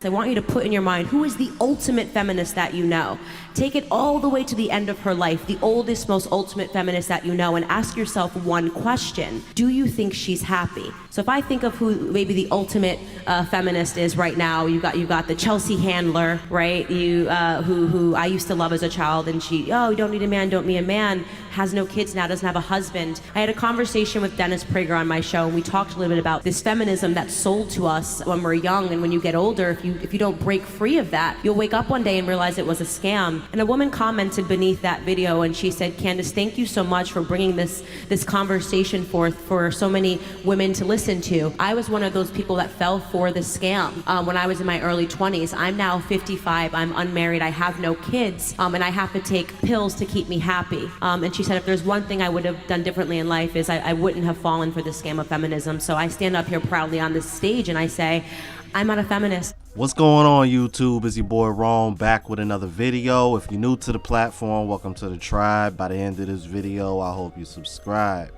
I want you to put in your mind, who is the ultimate feminist that you know? Take it all the way to the end of her life, the oldest, most ultimate feminist that you know, and ask yourself one question. Do you think she's happy? So if I think of who maybe the ultimate feminist is right now, you got the Chelsea Handler, right? Who I used to love as a child, and she, you don't need a man, don't be a man, has no kids now, doesn't have a husband. I had a conversation with Dennis Prager on my show, and we talked a little bit about this feminism that's sold to us when we're young, and when you get older, if you don't break free of that, you'll wake up one day and realize it was a scam. And a woman commented beneath that video, and she said, Candace, thank you so much for bringing this conversation forth for so many women to listen to. I was one of those people that fell for the scam when I was in my early 20s. I'm now 55, I'm unmarried, I have no kids, and I have to take pills to keep me happy. And she said, if there's one thing I would have done differently in life is I wouldn't have fallen for the scam of feminism. So I stand up here proudly on this stage and I say, I'm not a feminist. What's going on, YouTube? It's your boy Rome back with another video. If you're new to the platform, welcome to the tribe. By the end of this video, I hope you subscribe.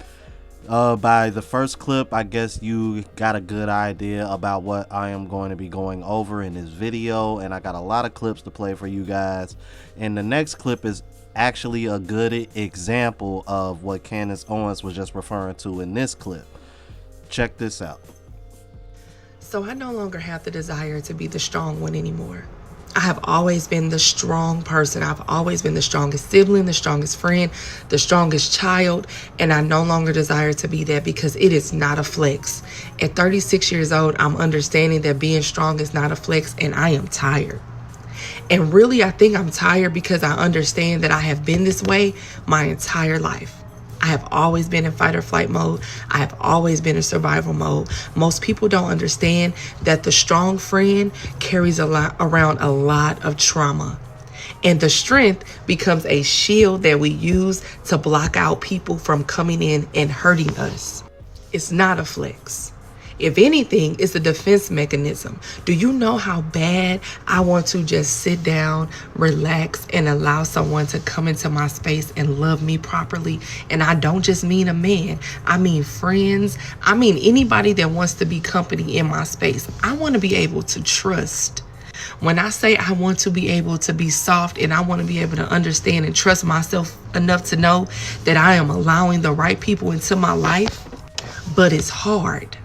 By the first clip, I guess you got a good idea about what I am going to be going over in this video, and I got a lot of clips to play for you guys. And the next clip is actually a good example of what Candace Owens was just referring to in this clip. Check this out. So I no longer have the desire to be the strong one anymore. I have always been the strong person. I've always been the strongest sibling, the strongest friend, the strongest child, and I no longer desire to be that because it is not a flex. At 36 years old, I'm understanding that being strong is not a flex, and I am tired. And really, I think I'm tired because I understand that I have been this way my entire life. I have always been in fight or flight mode. I have always been in survival mode. Most people don't understand that the strong friend carries around a lot of trauma. And the strength becomes a shield that we use to block out people from coming in and hurting us. It's not a flex. If anything, it's a defense mechanism. Do you know how bad I want to just sit down, relax, and allow someone to come into my space and love me properly? And I don't just mean a man. I mean friends. I mean anybody that wants to be company in my space. I want to be able to trust. When I say I want to be able to be soft and I want to be able to understand and trust myself enough to know that I am allowing the right people into my life, but it's hard.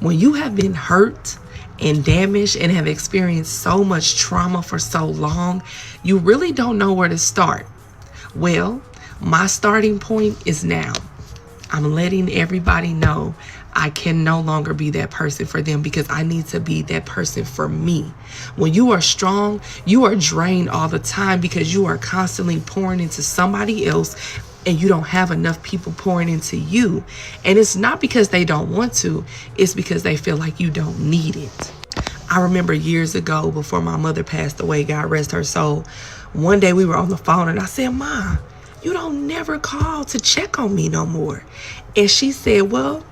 When you have been hurt and damaged and have experienced so much trauma for so long, you really don't know where to start. Well, my starting point is now. I'm letting everybody know I can no longer be that person for them because I need to be that person for me. When you are strong, you are drained all the time because you are constantly pouring into somebody else and you don't have enough people pouring into you. And it's not because they don't want to, it's because they feel like you don't need it. I remember years ago, before my mother passed away, God rest her soul, one day we were on the phone and I said, Ma, you don't never call to check on me no more. And she said, well,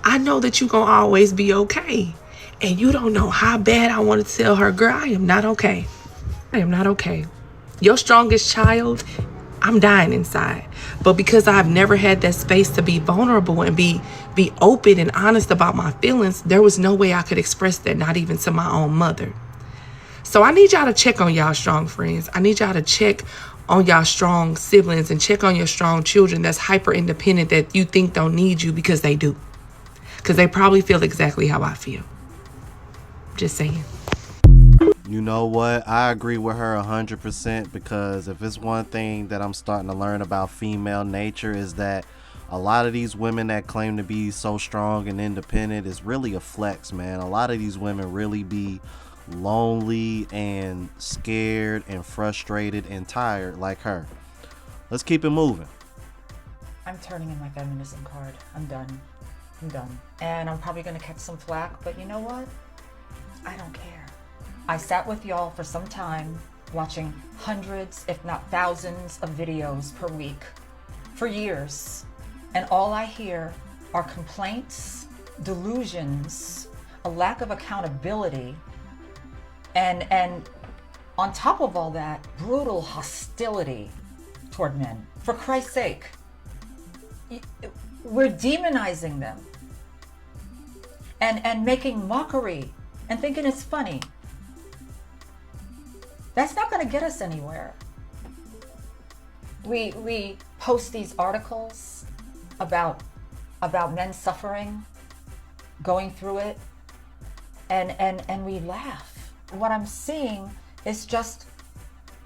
I know that you're gonna always be okay. And you don't know how bad I want to tell her, girl, I am not okay. I am not okay. Your strongest child, I'm dying inside. But because I've never had that space to be vulnerable and be open and honest about my feelings, there was no way I could express that, not even to my own mother. So I need y'all to check on y'all strong friends. I need y'all to check on y'all strong siblings and check on your strong children that's hyper independent that you think don't need you, because they do. Because they probably feel exactly how I feel. Just saying. You know what? I agree with her 100%, because if it's one thing that I'm starting to learn about female nature is that a lot of these women that claim to be so strong and independent is really a flex, man. A lot of these women really be lonely and scared and frustrated and tired like her. Let's keep it moving. I'm turning in my feminism card. I'm done. And I'm probably going to catch some flack, but you know what? I don't care. I sat with y'all for some time watching hundreds, if not thousands, of videos per week for years. And all I hear are complaints, delusions, a lack of accountability, and on top of all that, brutal hostility toward men. For Christ's sake, we're demonizing them and making mockery and thinking it's funny. That's not going to get us anywhere. We post these articles about men suffering, going through it, and we laugh. What I'm seeing is just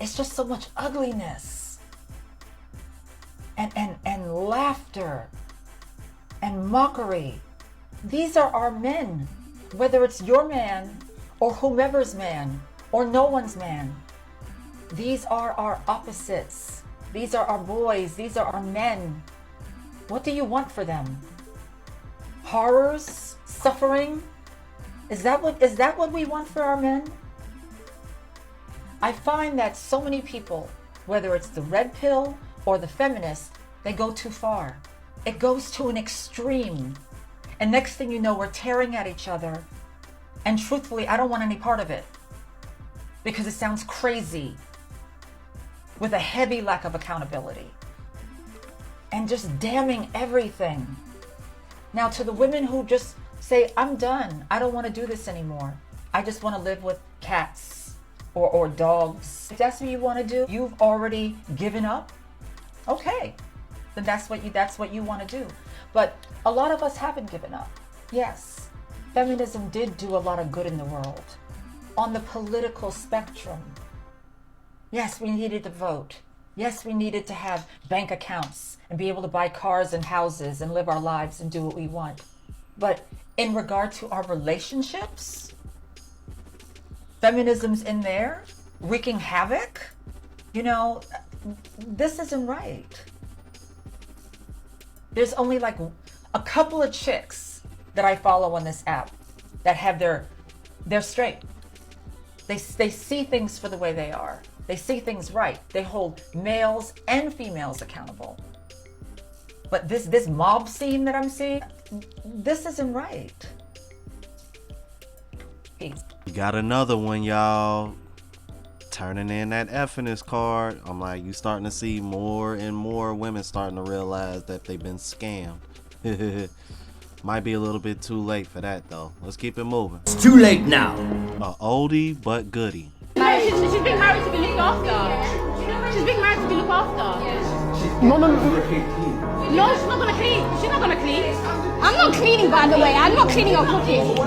so much ugliness and laughter and mockery. These are our men, whether it's your man or whomever's man or no one's man. These are our opposites. These are our boys. These are our men. What do you want for them? Horrors? Suffering? Is that what we want for our men? I find that so many people, whether it's the red pill or the feminists, they go too far. It goes to an extreme. And next thing you know, we're tearing at each other. And truthfully, I don't want any part of it. Because it sounds crazy. With a heavy lack of accountability. And just damning everything. Now, to the women who just say, I'm done. I don't want to do this anymore. I just want to live with cats or dogs. If that's what you want to do, you've already given up. Okay. Then that's what you want to do. But a lot of us haven't given up. Yes. Feminism did do a lot of good in the world. On the political spectrum. Yes, we needed to vote. Yes, we needed to have bank accounts and be able to buy cars and houses and live our lives and do what we want. But in regard to our relationships, feminism's in there, wreaking havoc. You know, this isn't right. There's only like a couple of chicks that I follow on this app that have they're straight. They see things for the way they are. They see things right. They hold males and females accountable. But this mob scene that I'm seeing, this isn't right. Peace. You got another one, y'all. Turning in that F-ness card. I'm like, you starting to see more and more women starting to realize that they've been scammed. Might be a little bit too late for that though. Let's keep it moving. It's too late now. A oldie but goodie. She's being married to be looked after. She's being married to be looked after. No. No, she's not gonna clean. She's not gonna clean. I'm not cleaning, by the way. I'm not cleaning or cooking. She's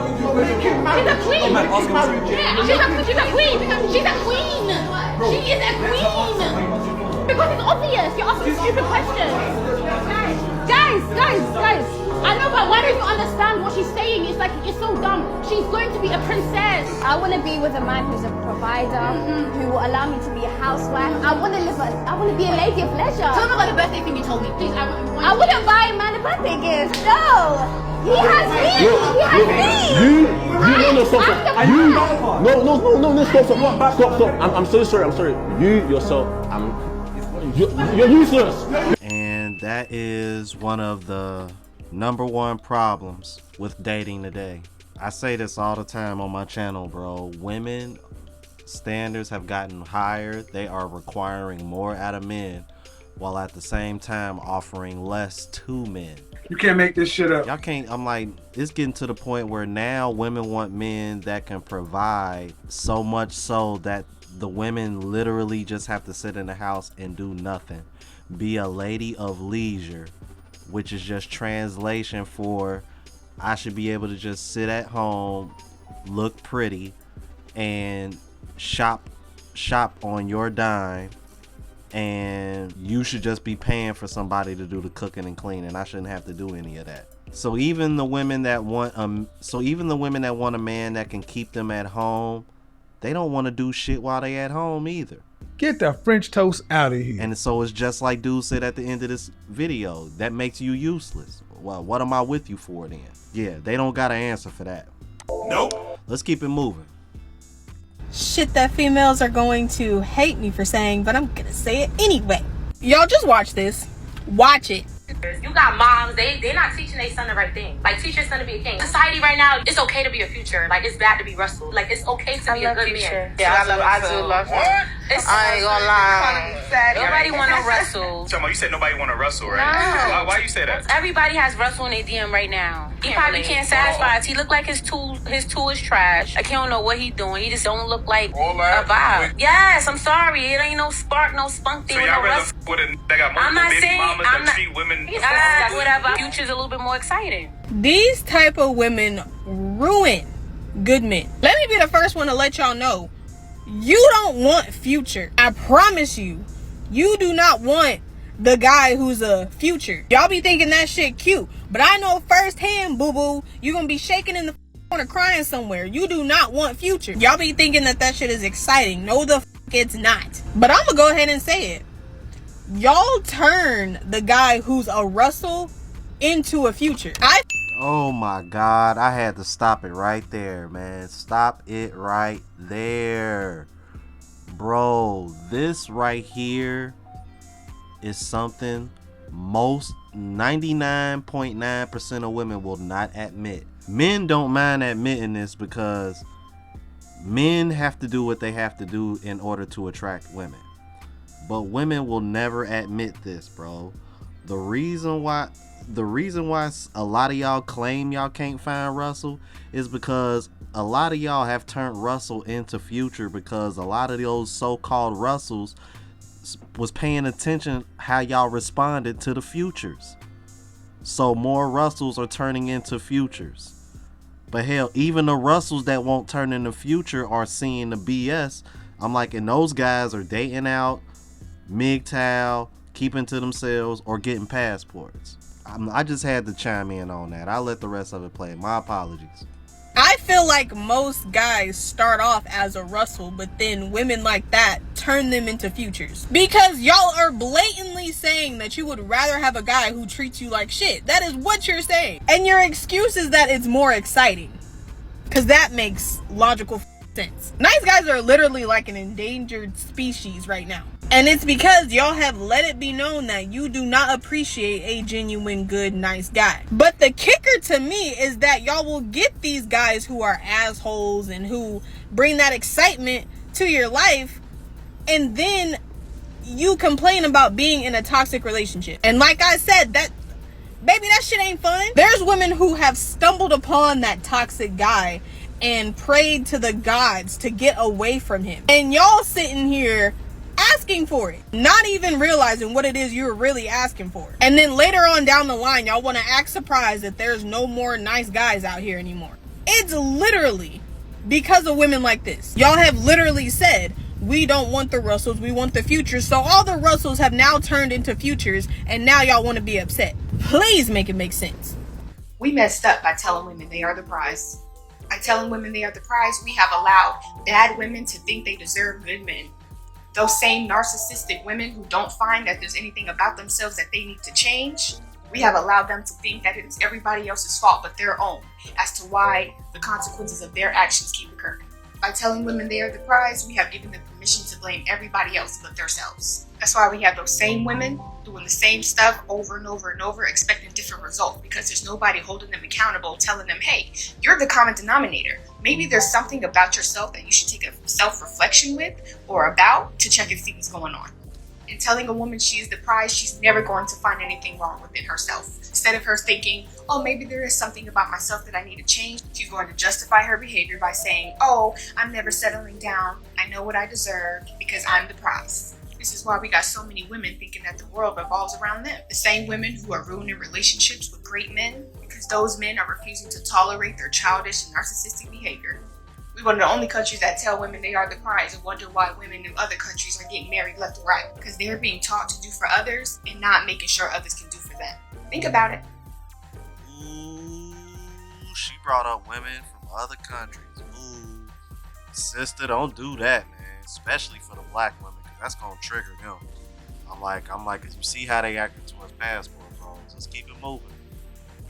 a queen. Yeah, she's a queen. She's a queen. She is a queen. Because it's obvious. You're asking stupid questions. Guys. I know, but why don't you understand what she's saying? It's like, it's so dumb. She's going to be a princess. I want to be with a man who's a provider, who will allow me to be a housewife. I want to be a lady of leisure. Tell me about the birthday thing you told me, please. I wouldn't buy a man a birthday gift. No. He has me. Stop. I'm so sorry. You yourself, you're useless. And that is one of the #1 problems with dating today. I say this all the time on my channel, bro. Women standards have gotten higher. They are requiring more out of men while at the same time offering less to men. You can't make this shit up. Y'all can't. I'm like, it's getting to the point where now women want men that can provide, so much so that the women literally just have to sit in the house and do nothing. Be a lady of leisure, which is just translation for I should be able to just sit at home, look pretty, and shop on your dime, and you should just be paying for somebody to do the cooking and cleaning. I shouldn't have to do any of that. So even the women that want a man that can keep them at home, they don't want to do shit while they at home either. Get the French toast out of here. And so it's just like dude said at the end of this video, that makes you useless. Well, what am I with you for then? Yeah, they don't got an answer for that. Nope. Let's keep it moving. Shit that females are going to hate me for saying, but I'm gonna say it anyway. Y'all just watch this. Watch it. You got moms, they're not teaching their son the right thing. Like, teach your son to be a king. Society right now, it's okay to be a future. Like, it's bad to be Russell. Like, it's okay to be a good man. Yeah, I do love him. I ain't gonna lie. Nobody wanna wrestle. You said nobody want to wrestle, right? No. Why you say that? Everybody has wrestle in their DM right now. He probably can't satisfy us. He look like his tool is trash. Like he don't know what he doing. He just don't look like a vibe. Yes, I'm sorry. It ain't no spark, no spunk thing. So with y'all no rather wrestle. with a that got multiple baby mamas that treat women. Whatever. Future's a little bit more exciting. These type of women ruin good men. Let me be the first one to let y'all know, you don't want Future. I promise you, you do not want the guy who's a Future. Y'all be thinking that shit cute, but I know firsthand, boo-boo, you gonna be shaking in the corner crying somewhere. You do not want Future. Y'all be thinking that shit is exciting. No, the it's not. But I'm gonna go ahead and say it. Y'all turn the guy who's a Russell into a Future. Oh my God, I had to stop it right there, man. Stop it right there. Bro, this right here is something most 99.9% of women will not admit. Men don't mind admitting this because men have to do what they have to do in order to attract women. But women will never admit this, bro. The reason why a lot of y'all claim y'all can't find Russell is because a lot of y'all have turned Russell into Future, because a lot of those so-called Russells was paying attention how y'all responded to the Futures. So more Russells are turning into Futures. But hell, even the Russells that won't turn into Future are seeing the BS. I'm like, and those guys are dating out, MGTOW, keeping to themselves, or getting passports. I just had to chime in on that. I'll let the rest of it play. My apologies. I feel like most guys start off as a Russell, but then women like that turn them into Futures. Because y'all are blatantly saying that you would rather have a guy who treats you like shit. That is what you're saying. And your excuse is that it's more exciting. Because that makes logical sense. Nice guys are literally like an endangered species right now. And it's because y'all have let it be known that you do not appreciate a genuine, good, nice guy. But the kicker to me is that y'all will get these guys who are assholes and who bring that excitement to your life, and then you complain about being in a toxic relationship. And like I said, that shit ain't fun. There's women who have stumbled upon that toxic guy and prayed to the gods to get away from him. And y'all sitting here asking for it, not even realizing what it is you're really asking for. And then later on down the line, y'all want to act surprised that there's no more nice guys out here anymore. It's literally because of women like this. Y'all have literally said, we don't want the Russells, we want the Futures. So all the Russells have now turned into Futures, and now y'all want to be upset. Please make it make sense. We messed up by telling women they are the prize. By telling women they are the prize, we have allowed bad women to think they deserve good men. Those same narcissistic women who don't find that there's anything about themselves that they need to change, we have allowed them to think that it's everybody else's fault but their own as to why the consequences of their actions keep occurring. By telling women they are the prize, we have given them permission to blame everybody else but themselves. That's why we have those same women doing the same stuff over and over and over, expecting different results, because there's nobody holding them accountable, telling them, hey, you're the common denominator. Maybe there's something about yourself that you should take a self-reflection with or about to check and see what's going on. In telling a woman she is the prize, she's never going to find anything wrong within herself. Instead of her thinking, oh, maybe there is something about myself that I need to change, she's going to justify her behavior by saying, oh, I'm never settling down. I know what I deserve because I'm the prize. This is why we got so many women thinking that the world revolves around them. The same women who are ruining relationships with great men because those men are refusing to tolerate their childish and narcissistic behavior. We're one of the only countries that tell women they are the prize and wonder why women in other countries are getting married left and right, because they're being taught to do for others and not making sure others can do for them. Think about it. Ooh, she brought up women from other countries. Ooh, sister, don't do that, man. Especially for the black women, because that's gonna trigger them. I'm like, cause you see how they acting towards passport phones. Let's keep it moving.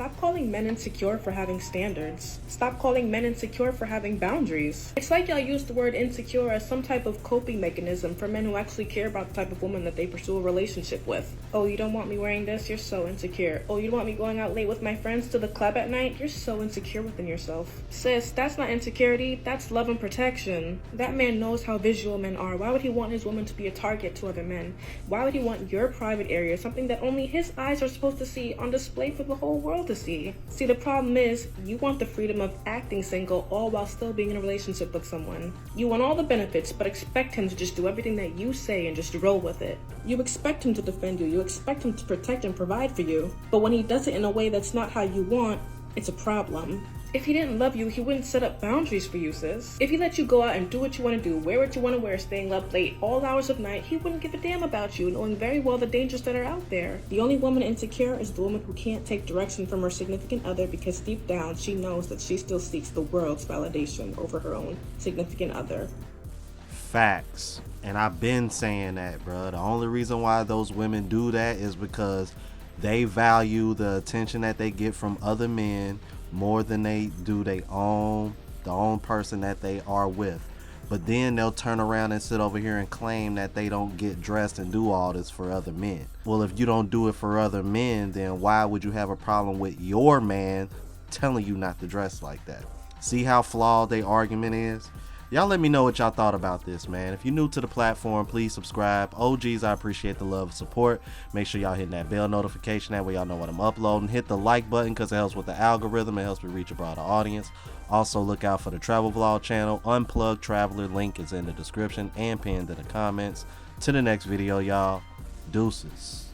Stop calling men insecure for having standards. Stop calling men insecure for having boundaries. It's like y'all use the word insecure as some type of coping mechanism for men who actually care about the type of woman that they pursue a relationship with. Oh, you don't want me wearing this? You're so insecure. Oh, you don't want me going out late with my friends to the club at night? You're so insecure within yourself. Sis, that's not insecurity, that's love and protection. That man knows how visual men are. Why would he want his woman to be a target to other men? Why would he want your private area, something that only his eyes are supposed to see, on display for the whole world to see? See, the problem is, you want the freedom of acting single all while still being in a relationship with someone. You want all the benefits, but expect him to just do everything that you say and just roll with it. You expect him to defend you, you expect him to protect and provide for you, but when he does it in a way that's not how you want, it's a problem. If he didn't love you, he wouldn't set up boundaries for you, sis. If he let you go out and do what you want to do, wear what you want to wear, staying up late all hours of night, he wouldn't give a damn about you, knowing very well the dangers that are out there. The only woman insecure is the woman who can't take direction from her significant other because deep down she knows that she still seeks the world's validation over her own significant other. Facts. And I've been saying that, bro. The only reason why those women do that is because they value the attention that they get from other men more than they do the own person that they are with. But then they'll turn around and sit over here and claim that they don't get dressed and do all this for other men. Well, if you don't do it for other men, then why would you have a problem with your man telling you not to dress like that? See how flawed their argument is? Y'all let me know what y'all thought about this, man. If you're new to the platform, please subscribe. OGs, I appreciate the love and support. Make sure y'all hitting that bell notification. That way y'all know when I'm uploading. Hit the like button because it helps with the algorithm. It helps me reach a broader audience. Also, look out for the travel vlog channel. Unplugged Traveler link is in the description and pinned in the comments. To the next video, y'all. Deuces.